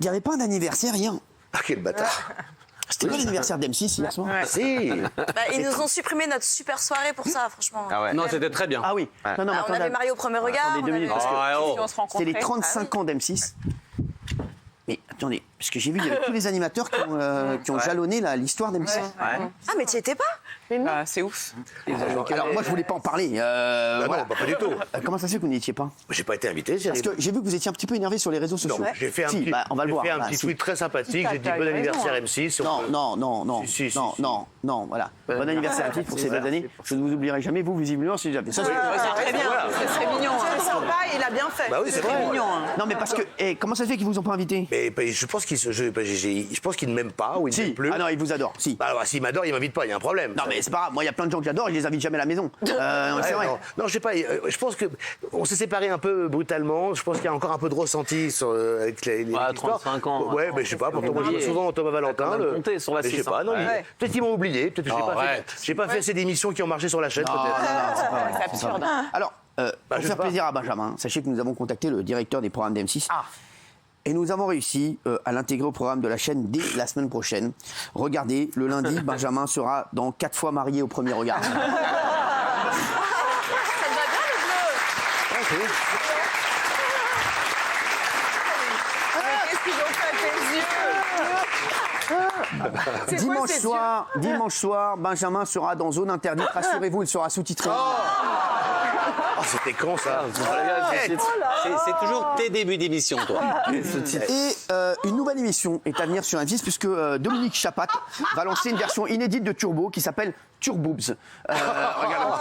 Il n'y avait pas d'anniversaire hier. Ah, quel bâtard. C'était pas l'anniversaire d'M6 hier soir? Si. Ils nous ont supprimé notre super soirée pour ça, franchement. Ah ouais. Non, c'était très bien. Ah oui. Non, non, mais On attendez, avait marié au premier regard. attendez 2 minutes, parce que Oh. c'était les 35 ans d'M6. Mais attendez, parce que j'ai vu, il y avait tous les animateurs qui ont jalonné l'histoire d'M6. Ah, mais tu y étais pas? Ah, c'est ouf. Alors moi, je voulais pas en parler. Voilà. Non, pas du tout. Comment ça se fait que vous n'y étiez pas? J'ai pas été invité, Parce que j'ai vu que vous étiez un petit peu énervé sur les réseaux sociaux. Non, j'ai fait un Si, petit, bah, on va le voir. j'ai fait un Là, petit si. tweet très sympathique. J'ai dit t'as bon eu anniversaire raison, M6. Non, voilà. Bon anniversaire à tous pour ces belles années. Je ne vous oublierai jamais, vous, visiblement, si jamais. Ça, c'est- C'est très bien. Ce serait mignon. C'est sympa, il a bien fait. Bah oui, c'est vrai. mignon. Non, mais parce que, comment ça se fait qu'ils vous ont pas invité? Mais je pense je pense qu'il ne m'aime pas ou il ne Si. m'aime plus. Ah non, ils vous adorent. Si. Bah alors, s'il m'adore, il m'invite pas, il y a un problème. Non, mais c'est pas grave. Moi, il y a plein de gens que j'adore, je les invite jamais à la maison. C'est vrai. Non, je sais pas. Je pense que on s'est séparés un peu brutalement. Je pense qu'il y a encore un peu de ressenti avec les Ouais, histoires. 35 ans. Ouais, mais je sais pas. Pourtant, moi, je oublié. joue souvent au Thomas Valentin. Quand même compté sur la Mais je sais 600. pas. Non, Ouais. peut-être qu'ils m'ont oublié. Peut-être que j'ai pas fait assez d'émissions qui ont marché sur la chaîne. Peut-être. C'est absurde. Alors, pour je sais faire pas. plaisir à Benjamin, sachez que nous avons contacté le directeur des programmes d'M6. Et nous avons réussi à l'intégrer au programme de la chaîne dès la semaine prochaine. Regardez, le lundi, Benjamin sera dans 4 fois marié au premier regard. Ça te va bien, le bleu? Qu'est-ce qu'ils ont fait à tes yeux? Dimanche soir, Benjamin sera dans zone interdite. Rassurez-vous, il sera sous-titré. Oh, c'était con ça. C'est toujours tes débuts d'émission, toi. Et une nouvelle émission est à venir sur M6 puisque Dominique Chapat va lancer une version inédite de Turbo qui s'appelle Turboobs. Regardez.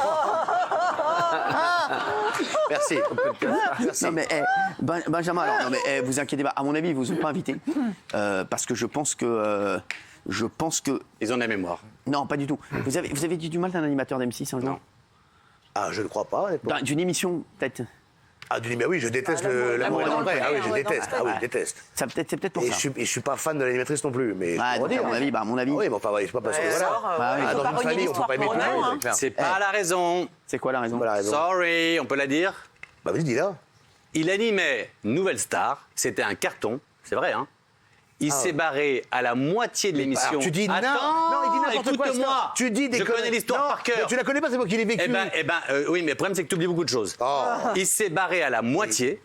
Merci. Merci. Non mais Benjamin, alors non mais vous inquiétez pas. À mon avis, ils vous ont pas invité parce que je pense que Ils ont la mémoire. non, pas du tout. Vous avez dit du mal d'un animateur d'M6 un jour? Non. Ah, je ne crois pas. honnêtement. D'une émission peut-être. Ah, mais oui, je déteste l'amour est dans le pré. Ah oui, je déteste. Ah oui, je déteste. C'est peut-être pour Et ça. je suis pas fan de l'animatrice non plus. Mais Ah, je donc, peux à mon dire. avis, à mon avis. Oui, mais enfin, c'est pas parce que voilà. il Dans une famille, on peut pas aimer tout le monde. C'est pas la raison. C'est quoi la raison? Voilà, raison. Sorry, on peut la dire. Bah, vas-y, dis-la. Il animait Nouvelle Star. C'était un carton. C'est vrai, hein. Il s'est barré à la moitié de l'émission. Alors, tu dis Attends, non, il dit n'importe quoi. écoute-moi. Tu dis des Je connais conneries. l'histoire Non, par cœur. mais tu la connais pas, c'est moi qui l'ai vécu. Oui, mais le problème, c'est que tu oublies beaucoup de choses. Oh. Il s'est barré à la moitié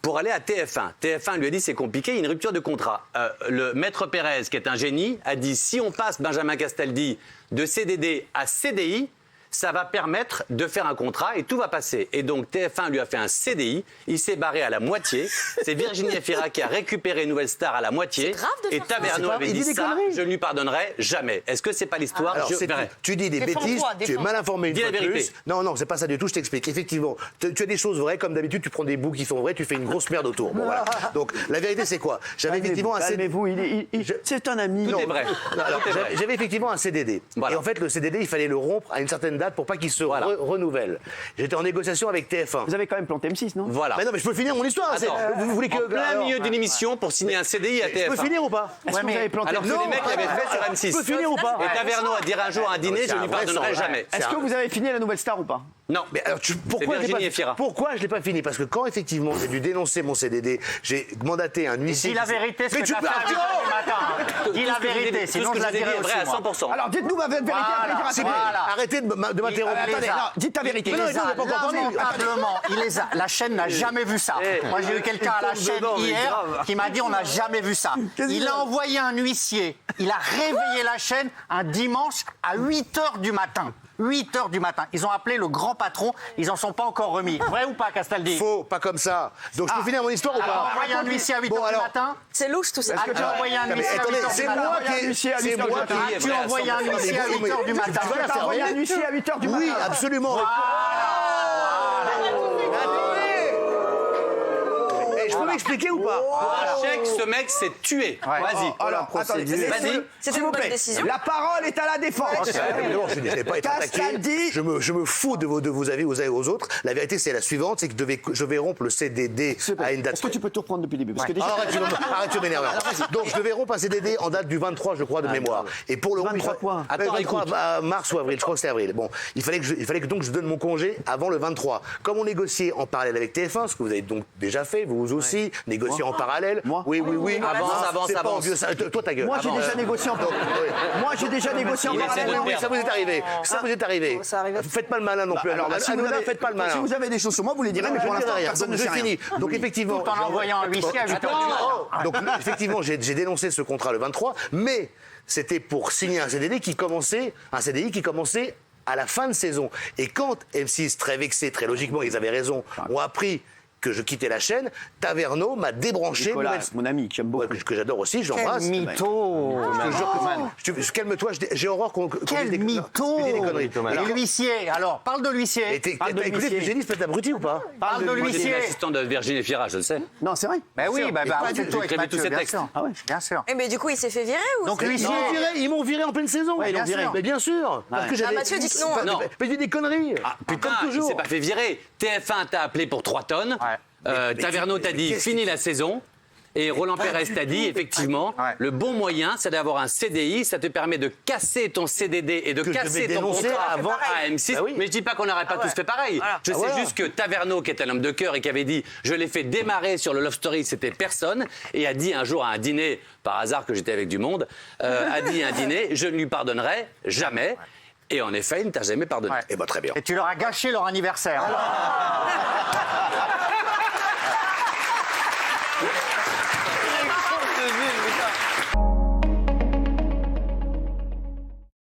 pour aller à TF1. TF1 lui a dit c'est compliqué, il y a une rupture de contrat. Le maître Pérez, qui est un génie, a dit si on passe Benjamin Castaldi de CDD à CDI, ça va permettre de faire un contrat et tout va passer. Et donc TF1 lui a fait un CDI, il s'est barré à la moitié. C'est Virginie Efira qui a récupéré Nouvelle Star à la moitié. C'est grave de Et faire ça. Taverneau avait il dit dit des ça, conneries. je ne lui pardonnerai jamais. Est-ce que c'est pas l'histoire? Alors, Je c'est- verrai. tu dis des Défends-toi, bêtises, tu es défends-toi. mal informé une Dis fois la de vérité. plus. Non, c'est pas ça du tout, je t'explique. Effectivement, tu as des choses vraies, comme d'habitude, tu prends des bouts qui sont vrais, tu fais une grosse merde autour. Bon, voilà. Donc, la vérité, c'est quoi? J'avais effectivement un CDD. Calmez-vous, c'est un ami. Tout est vrai. Non, alors, Tout est vrai. j'avais effectivement un CDD. Voilà. Et en fait, le CDD, il fallait le rompre à une certaine date pour pas qu'il se Voilà. renouvelle. J'étais en négociation avec TF1. Vous avez quand même planté M6, non? Voilà. Mais non, mais je peux finir mon histoire. Attends. Vous voulez que. En plein alors, milieu d'une émission pour signer un CDI à Je peux TF1. finir ou pas? Est-ce que vous avez planté Alors que les mecs l'avaient fait sur M6. Je peux finir ou pas? Et Taverneau a dit un jour à un dîner, c'est je un ne lui vrai pardonnerai sang, jamais. Est-ce que vous avez fini la Nouvelle Star ou pas? Non. Mais alors, pourquoi C'est Virginie Efira. pourquoi je l'ai pas fini? Parce que quand effectivement j'ai dû dénoncer mon CDD, j'ai mandaté un huissier. Dis la vérité, ce Mais que tu tu as peux fait à 8 heures du matin. Dis la vérité, Tout sinon ce que je je la vous ai dit dirai est vrai aussi, à moi. 100%. Alors dites-nous ma vérité après dire la Voilà. Arrêtez de m'interrompre. Attendez, non, dites ta vérité. Il Mais non, les a on n'a pas encore parlé. lamentablement, la chaîne n'a jamais vu ça. Moi, j'ai eu quelqu'un à la tombe chaîne dedans, mais hier grave. qui m'a dit on n'a jamais vu ça. Il a envoyé un huissier. Il a réveillé la chaîne un dimanche à 8h du matin. 8h du matin. Ils ont appelé le grand patron. Ils n'en sont pas encore remis. Vrai ou pas, Castaldi? Faux, pas comme ça. Donc je peux finir mon histoire ou Alors, pas? envoyer un huissier à 8h Bon, du alors, matin. C'est louche tout ça. As-tu envoyé un mais huissier à attendez, 8h c'est du matin? moi qui ai. C'est moi qui ai. As-tu envoyé un huissier à 8h du matin? Tu vas la faire, envoyé oui. un huissier à 8h du matin. Oui, absolument. Et je peux m'expliquer ou pas? Check, ce mec s'est tué. Vas-y. Alors, attendez, Vas-y. C'était s'il une vous bonne plaît. décision. La parole est à la défense. Évidemment, je n'ai pas été attaqué. Castaldi. Je me fous de vos avis aux uns et aux autres. La vérité, c'est la suivante, c'est que je vais rompre le CDD à une date. Est-ce que tu peux tout reprendre depuis le début? Parce que déjà, Arrête, tu m'énerves. Donc, je devais rompre un CDD en date du 23, je crois, de mémoire. Et pour le 23 quoi? Attends, 23 mars ou avril, je crois que c'est avril. Bon, il fallait que donc je donne mon congé avant le 23. Comme on négociait en parallèle avec TF1, ce que vous avez donc déjà fait, vous aussi, CDI, négocier en parallèle. Moi Oui. Avance, C'est pas avance. obvious. Toi, ta gueule. Moi, j'ai Avance. déjà négocié en Moi, j'ai déjà négocié en Il essaie parallèle. de te Oui, perdre. ça vous est arrivé. Ça vous est arrivé. Ça arrive. Faites pas le malin non plus. Alors, Alors, si vous Hanouna, avez- faites pas le malin. Si vous avez des choses sur moi, vous les direz, mais Je pour ne l'instant, dirai rien. personne Donc, ne je sait rien. finis. Donc effectivement, Tout en envoyant un huissier à 8 heures du matin. donc effectivement, j'ai dénoncé ce contrat le 23, mais c'était pour signer un CDI qui commençait à la fin de saison. Et quand M6, très vexé, très logiquement, ils avaient raison, ont appris que je quittais la chaîne, Taverneau m'a débranché. Nicolas, mon ami, que j'aime beaucoup. Ouais, que j'adore aussi, je l'embrasse. Mytho. Je te jure que calme-toi, j'ai horreur qu'on Quel dise des- mytho. qu'on dise des conneries. Et l'huissier, alors, parle de l'huissier. Écoutez, Virginie, faites l'abruti ou pas? Parle de Moi, j'étais l'huissier. l'assistant de Virginie Fira, je le sais. Non, c'est vrai. Ben oui, bah, pas arrête-toi du- avec j'ai prévu tous Mathieu, ces bien textes. sûr. Ah ouais. Bien sûr. Mais du coup, il s'est fait virer ou Donc c'est- l'huissier. Ils m'ont viré en pleine saison. Ouais, Ils l'ont bien viré. sûr. Mais bien sûr. Parce que j'avais. Mathieu dit que non. Non. Mais dis des conneries. Putain, Comme il toujours. s'est pas fait virer. TF1 t'a appelé pour 3 tonnes. Ouais. Taverneau t'a dit fini la saison. Et Roland Pérez t'a dit, effectivement, Ouais. le bon moyen, c'est d'avoir un CDI. Ça te permet de casser ton CDD et de Que je casser devais ton dénoncer contrat avant. à M6. Bah oui. Mais je dis pas qu'on n'aurait pas tous fait pareil. Je sais voilà. juste que Taverneau, qui est un homme de cœur et qui avait dit je l'ai fait démarrer sur le Love Story, c'était personne, et a dit un jour à un dîner, par hasard que j'étais avec du monde, a dit à un dîner je ne lui pardonnerai jamais. Et en effet, il ne t'a jamais pardonné. Ouais. Eh ben très bien. Et tu leur as gâché leur anniversaire.